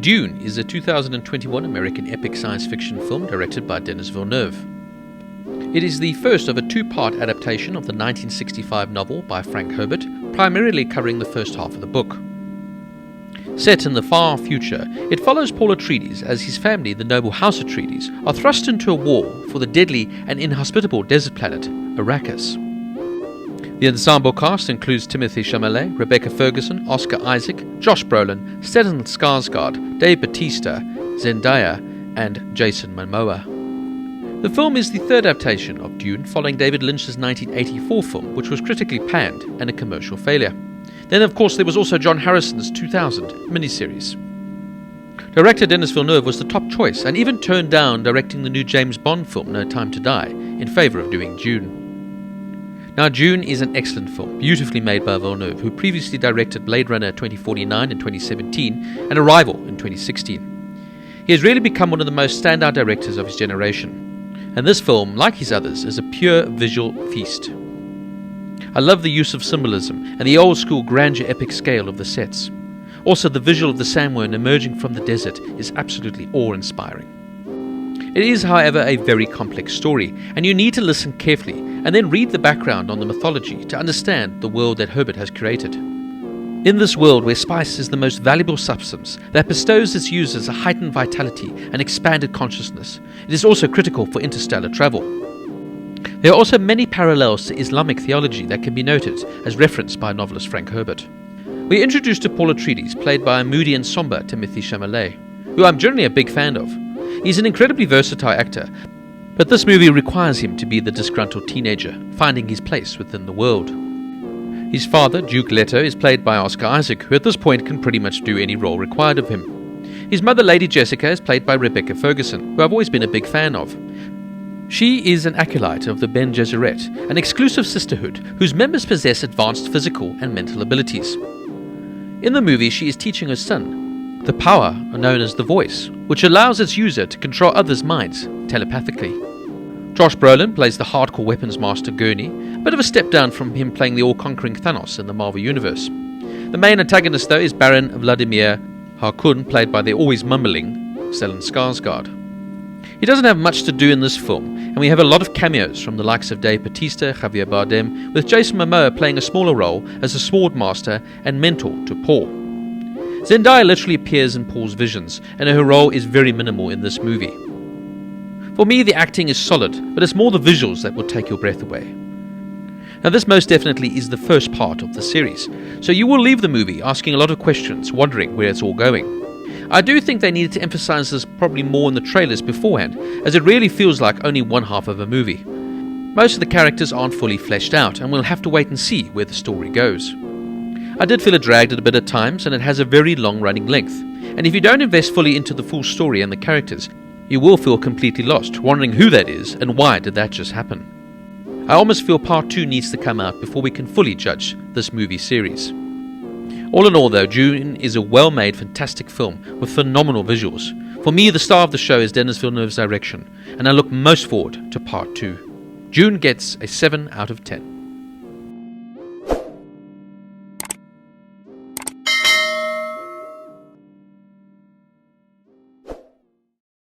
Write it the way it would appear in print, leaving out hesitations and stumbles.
Dune is a 2021 American epic science fiction film directed by Denis Villeneuve. It is the first of a two-part adaptation of the 1965 novel by Frank Herbert, primarily covering the first half of the book. Set in the far future, it follows Paul Atreides as his family, the noble House Atreides, are thrust into a war for the deadly and inhospitable desert planet, Arrakis. The ensemble cast includes Timothée Chalamet, Rebecca Ferguson, Oscar Isaac, Josh Brolin, Stellan Skarsgård, Bautista, Zendaya, and Jason Momoa. The film is the third adaptation of Dune, following David Lynch's 1984 film, which was critically panned and a commercial failure. Then, of course, there was also John Harrison's 2000 miniseries. Director Denis Villeneuve was the top choice, and even turned down directing the new James Bond film, No Time to Die, in favour of doing Dune. Now, Dune is an excellent film, beautifully made by Villeneuve, who previously directed Blade Runner 2049 in 2017 and Arrival in 2016. He has really become one of the most standout directors of his generation, and this film, like his others, is a pure visual feast. I love the use of symbolism and the old-school grandeur epic scale of the sets. Also, the visual of the sandworm emerging from the desert is absolutely awe-inspiring. It is, however, a very complex story, and you need to listen carefully and then read the background on the mythology to understand the world that Herbert has created. In this world where spice is the most valuable substance that bestows its users a heightened vitality and expanded consciousness, it is also critical for interstellar travel. There are also many parallels to Islamic theology that can be noted, as referenced by novelist Frank Herbert. We are introduced to Paul Atreides, played by a moody and somber Timothée Chalamet, who I'm generally a big fan of. He's an incredibly versatile actor, but this movie requires him to be the disgruntled teenager, finding his place within the world. His father, Duke Leto, is played by Oscar Isaac, who at this point can pretty much do any role required of him. His mother, Lady Jessica, is played by Rebecca Ferguson, who I've always been a big fan of. She is an acolyte of the Bene Gesserit, an exclusive sisterhood whose members possess advanced physical and mental abilities. In the movie, she is teaching her son the power known as the Voice, which allows its user to control others' minds telepathically. Josh Brolin plays the hardcore weapons master Gurney, a bit of a step down from him playing the all-conquering Thanos in the Marvel Universe. The main antagonist, though, is Baron Vladimir Harkonnen, played by the always mumbling Stellan Skarsgård. He doesn't have much to do in this film, and we have a lot of cameos from the likes of Bautista, Javier Bardem, with Jason Momoa playing a smaller role as a sword master and mentor to Paul. Zendaya literally appears in Paul's visions, and her role is very minimal in this movie. For me, the acting is solid, but it's more the visuals that will take your breath away. Now, this most definitely is the first part of the series, so you will leave the movie asking a lot of questions, wondering where it's all going. I do think they needed to emphasize this probably more in the trailers beforehand, as it really feels like only one half of a movie. Most of the characters aren't fully fleshed out, and we'll have to wait and see where the story goes. I did feel it dragged at a bit at times, and it has a very long running length, and if you don't invest fully into the full story and the characters, you will feel completely lost, wondering who that is and why did that just happen. I almost feel part 2 needs to come out before we can fully judge this movie series. All in all, though, Dune is a well-made, fantastic film with phenomenal visuals. For me, the star of the show is Denis Villeneuve's direction, and I look most forward to part 2. Dune gets a 7 out of 10.